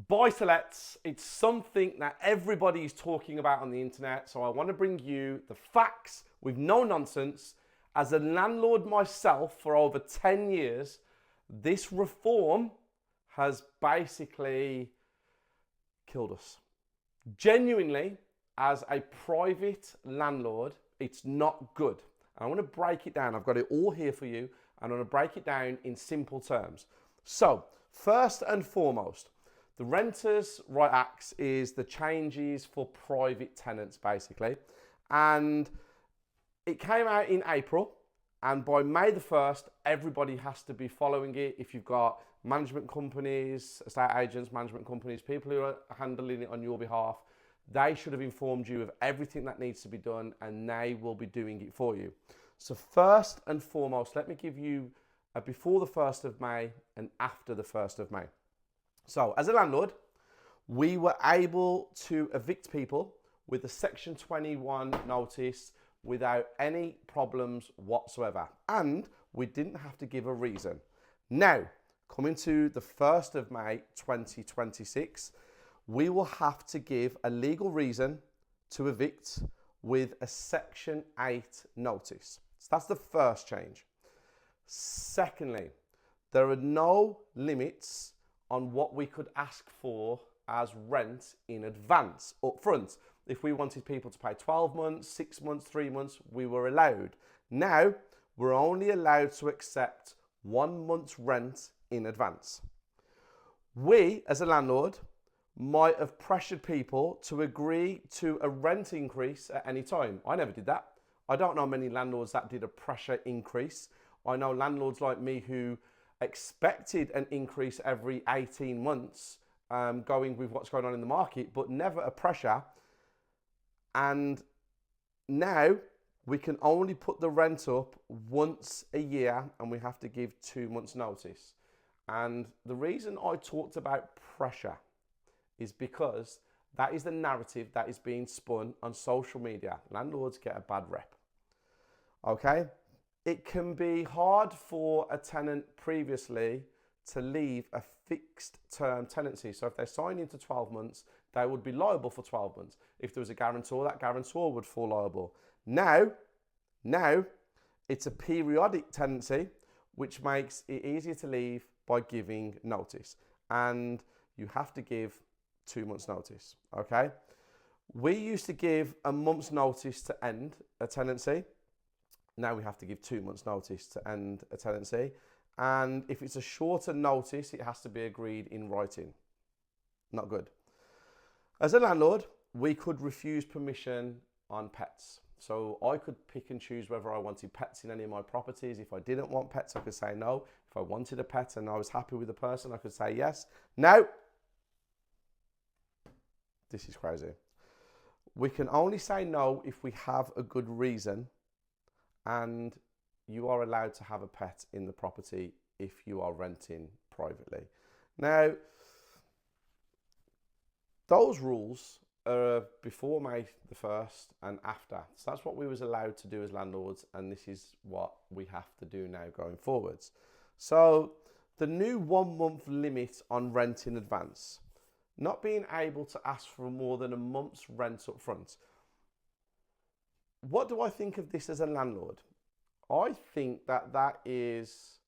Buy-to-lets, it's something that everybody is talking about on the internet, so I want to bring you the facts with no nonsense. As a landlord myself for over 10 years, this reform has basically killed us. Genuinely, as a private landlord, it's not good. And I want to break it down. I've got it all here for you, and I'm going to break it down in simple terms. So, first and foremost, the Renters' Right Acts is the changes for private tenants, basically. And it came out in April, and by May the 1st, everybody has to be following it. If you've got management companies, estate agents, management companies, people who are handling it on your behalf, they should have informed you of everything that needs to be done, and they will be doing it for you. So first and foremost, let me give you a before the 1st of May and after the 1st of May. So as a landlord, we were able to evict people with a Section 21 notice without any problems whatsoever. And we didn't have to give a reason. Now, coming to the 1st of May 2026, we will have to give a legal reason to evict with a Section 8 notice. So that's the first change. Secondly, there are no limits on what we could ask for as rent in advance, up front. If we wanted people to pay 12 months, 6 months, 3 months, we were allowed. Now, we're only allowed to accept 1 month's rent in advance. We, as a landlord, might have pressured people to agree to a rent increase at any time. I never did that. I don't know many landlords that did a pressure increase. I know landlords like me who expected an increase every 18 months, going with what's going on in the market, but never a pressure. And now we can only put the rent up once a year, and we have to give 2 months notice. And the reason I talked about pressure is because that is the narrative that is being spun on social media. Landlords get a bad rep. Okay? It can be hard for a tenant previously to leave a fixed term tenancy. So if they sign into 12 months, they would be liable for 12 months. If there was a guarantor, that guarantor would fall liable. Now, it's a periodic tenancy, which makes it easier to leave by giving notice. And you have to give 2 months notice, okay? We used to give a month's notice to end a tenancy. Now we have to give 2 months notice to end a tenancy. And if it's a shorter notice, it has to be agreed in writing. Not good. As a landlord, we could refuse permission on pets. So I could pick and choose whether I wanted pets in any of my properties. If I didn't want pets, I could say no. If I wanted a pet and I was happy with the person, I could say yes. No. This is crazy. We can only say no if we have a good reason, and you are allowed to have a pet in the property if you are renting privately. Now, those rules are before May the 1st and after. So that's what we was allowed to do as landlords, and this is what we have to do now going forwards. So the new 1 month limit on rent in advance, not being able to ask for more than a month's rent up front. What do I think of this as a landlord? I think that that is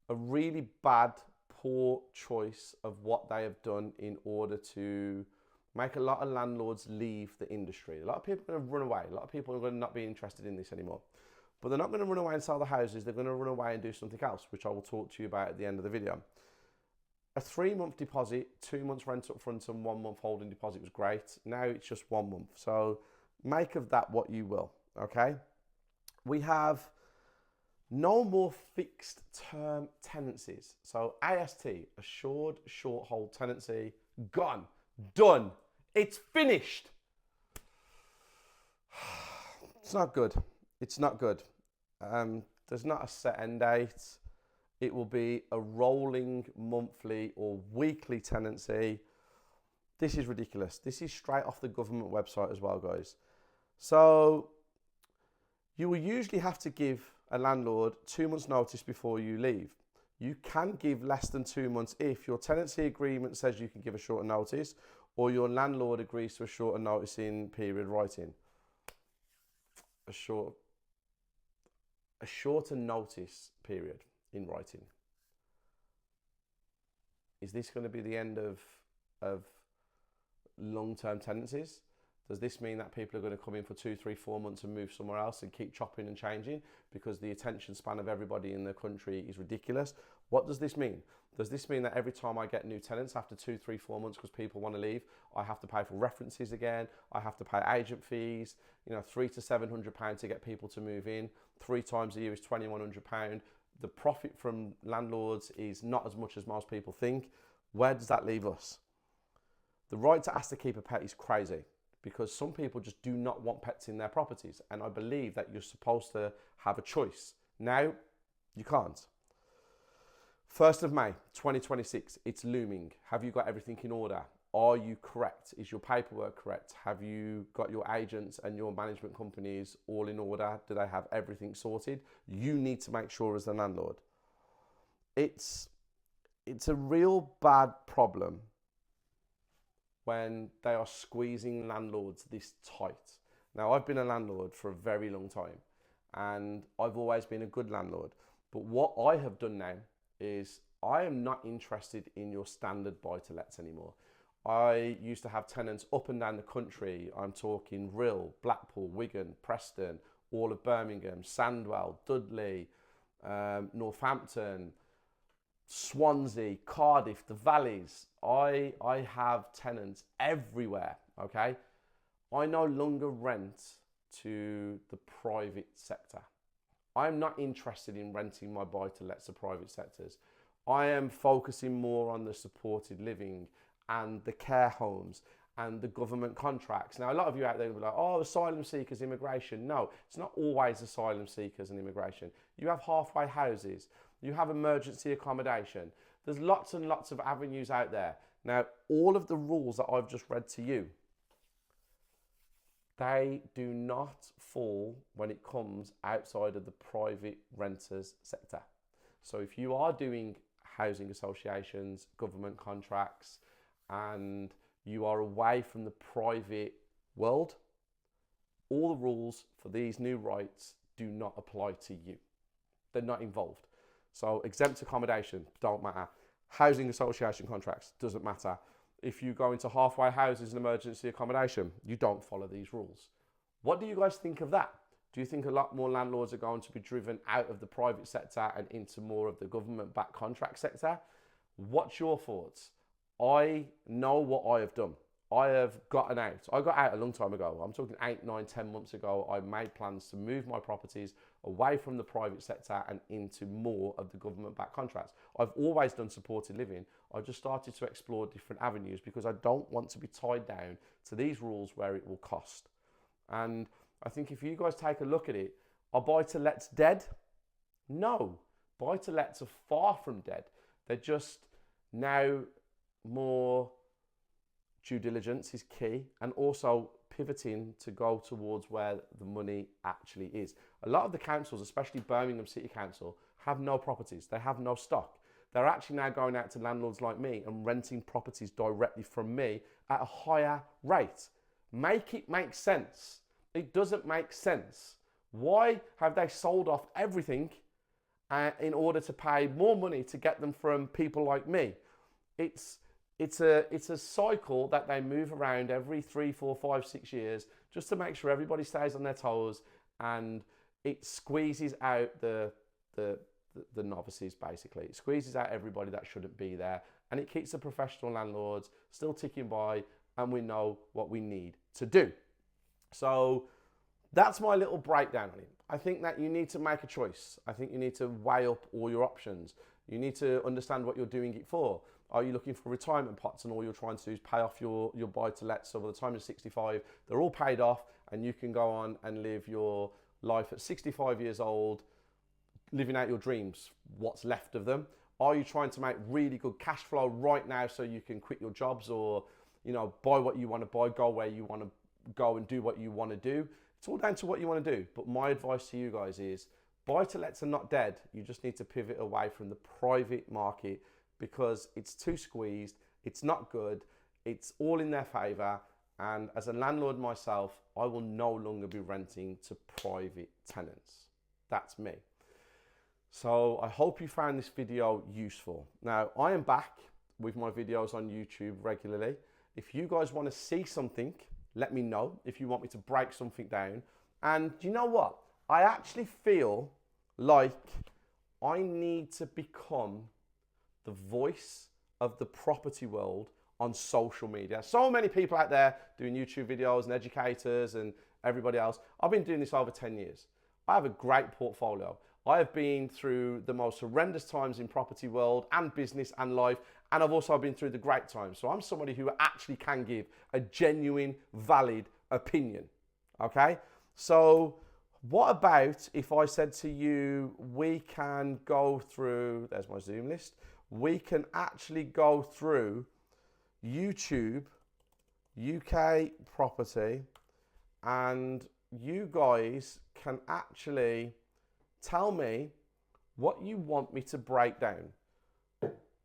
a really bad, poor choice of what they have done in order to make a lot of landlords leave the industry. A lot of people are going to run away. A lot of people are going to not be interested in this anymore. But they're not going to run away and sell the houses. They're going to run away and do something else, which I will talk to you about at the end of the video. A 3 month deposit, 2 months rent up front and 1 month holding deposit was great. Now it's just 1 month. So make of that what you will, okay? We have no more fixed term tenancies. So AST, assured short hold tenancy, gone, done. It's finished. It's not good. It's not good. There's not a set end date. It will be a rolling monthly or weekly tenancy. This is ridiculous. This is straight off the government website as well, guys. So you will usually have to give a landlord 2 months notice before you leave. You can give less than 2 months if your tenancy agreement says you can give a shorter notice, or your landlord agrees to a shorter noticing period writing. A shorter notice period in writing. Is this going to be the end of long-term tenancies? Does this mean that people are going to come in for 2, 3, 4 months and move somewhere else and keep chopping and changing because the attention span of everybody in the country is ridiculous? What does this mean? Does this mean that every time I get new tenants after 2, 3, 4 months because people want to leave, I have to pay for references again? I have to pay agent fees, £300 to £700 to get people to move in. 3 times a year is £2,100. The profit from landlords is not as much as most people think. Where does that leave us? The right to ask to keep a pet is crazy because some people just do not want pets in their properties. And I believe that you're supposed to have a choice. Now, you can't. 1st of May, 2026, it's looming. Have you got everything in order? Are you correct? Is your paperwork correct? Have you got your agents and your management companies all in order? Do they have everything sorted? You need to make sure as the landlord. It's a real bad problem when they are squeezing landlords this tight. Now, I've been a landlord for a very long time and I've always been a good landlord. But what I have done now is I am not interested in your standard buy-to-lets anymore. I used to have tenants up and down the country. I'm talking Rhyl, Blackpool, Wigan, Preston, all of Birmingham, Sandwell, Dudley, Northampton, Swansea, Cardiff, the Valleys. I have tenants everywhere, okay? I no longer rent to the private sector. I'm not interested in renting my buy-to-lets to private sectors. I am focusing more on the supported living and the care homes and the government contracts. Now, a lot of you out there will be like, oh, asylum seekers, immigration. No, it's not always asylum seekers and immigration. You have halfway houses. You have emergency accommodation. There's lots and lots of avenues out there. Now, all of the rules that I've just read to you, they do not fall when it comes outside of the private renters sector. So if you are doing housing associations, government contracts, and you are away from the private world, all the rules for these new rights do not apply to you. They're not involved. So exempt accommodation, don't matter. Housing association contracts, doesn't matter. If you go into halfway houses and emergency accommodation, you don't follow these rules. What do you guys think of that? Do you think a lot more landlords are going to be driven out of the private sector and into more of the government-backed contract sector? What's your thoughts? I know what I have done. I have gotten out. I got out a long time ago. I'm talking 8, 9, 10 months ago. I made plans to move my properties away from the private sector and into more of the government-backed contracts. I've always done supported living. I just started to explore different avenues because I don't want to be tied down to these rules where it will cost. And I think if you guys take a look at it, are buy-to-lets dead? No. Buy-to-lets are far from dead. They're just now more due diligence is key, and also pivoting to go towards where the money actually is. A lot of the councils, especially Birmingham City Council, have no properties. They have no stock. They're actually now going out to landlords like me and renting properties directly from me at a higher rate. Make it make sense. It doesn't make sense. Why have they sold off everything in order to pay more money to get them from people like me? It's a cycle that they move around every 3, 4, 5, 6 years just to make sure everybody stays on their toes, and it squeezes out the novices, basically. It squeezes out everybody that shouldn't be there, and it keeps the professional landlords still ticking by, and we know what we need to do. So that's my little breakdown on it. I think that you need to make a choice. I think you need to weigh up all your options. You need to understand what you're doing it for. Are you looking for retirement pots and all you're trying to do is pay off your buy-to-let, so by the time you're 65, they're all paid off and you can go on and live your life at 65 years old, living out your dreams, what's left of them? Are you trying to make really good cash flow right now so you can quit your jobs or, buy what you want to buy, go where you want to go and do what you want to do? It's all down to what you want to do. But my advice to you guys is Buy-to-lets are not dead. You just need to pivot away from the private market because it's too squeezed, it's not good, it's all in their favour. And as a landlord myself, I will no longer be renting to private tenants. That's me. So I hope you found this video useful. Now, I am back with my videos on YouTube regularly. If you guys want to see something, let me know if you want me to break something down. And you know what? I actually feel like I need to become the voice of the property world on social media. So many people out there doing YouTube videos and educators and everybody else. I've been doing this over 10 years. I have a great portfolio. I have been through the most horrendous times in property world and business and life, and I've also been through the great times. So I'm somebody who actually can give a genuine, valid opinion, okay? So what about if I said to you, we can go through, there's my Zoom list, we can actually go through YouTube, UK property, and you guys can actually tell me what you want me to break down.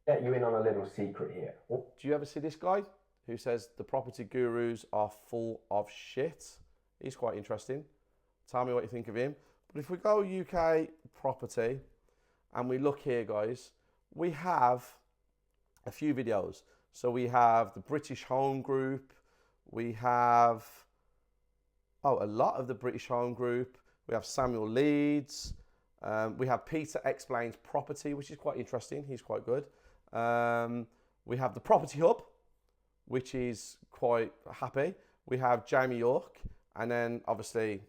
Let you in on a little secret here. Do you ever see this guy who says the property gurus are full of shit? He's quite interesting. Tell me what you think of him. But if we go UK property and we look here, guys, we have a few videos. So we have the British Home Group. We have, a lot of the British Home Group. We have Samuel Leeds. We have Peter Explains Property, which is quite interesting. He's quite good. We have the Property Hub, which is quite happy. We have Jamie York, and then obviously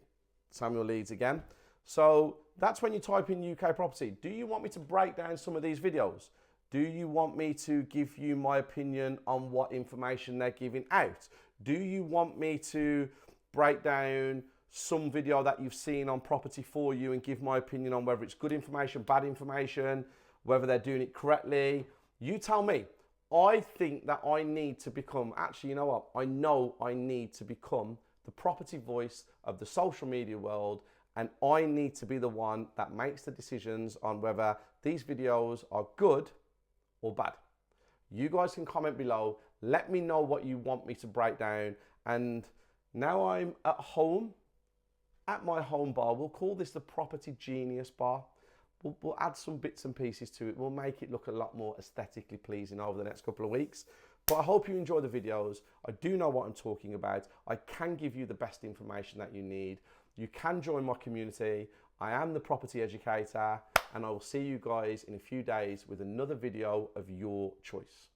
Samuel Leeds again. So that's when you type in UK property. Do you want me to break down some of these videos? Do you want me to give you my opinion on what information they're giving out? Do you want me to break down some video that you've seen on Property For You and give my opinion on whether it's good information, bad information, whether they're doing it correctly? You tell me. I think that I need to become, actually, you know what? I know I need to become the property voice of the social media world, and I need to be the one that makes the decisions on whether these videos are good or bad. You guys can comment below. Let me know what you want me to break down. And now I'm at home, at my home bar. We'll call this the Property Genius Bar. We'll add some bits and pieces to it. We'll make it look a lot more aesthetically pleasing over the next couple of weeks. But I hope you enjoy the videos. I do know what I'm talking about. I can give you the best information that you need. You can join my community. I am the property educator, and I will see you guys in a few days with another video of your choice.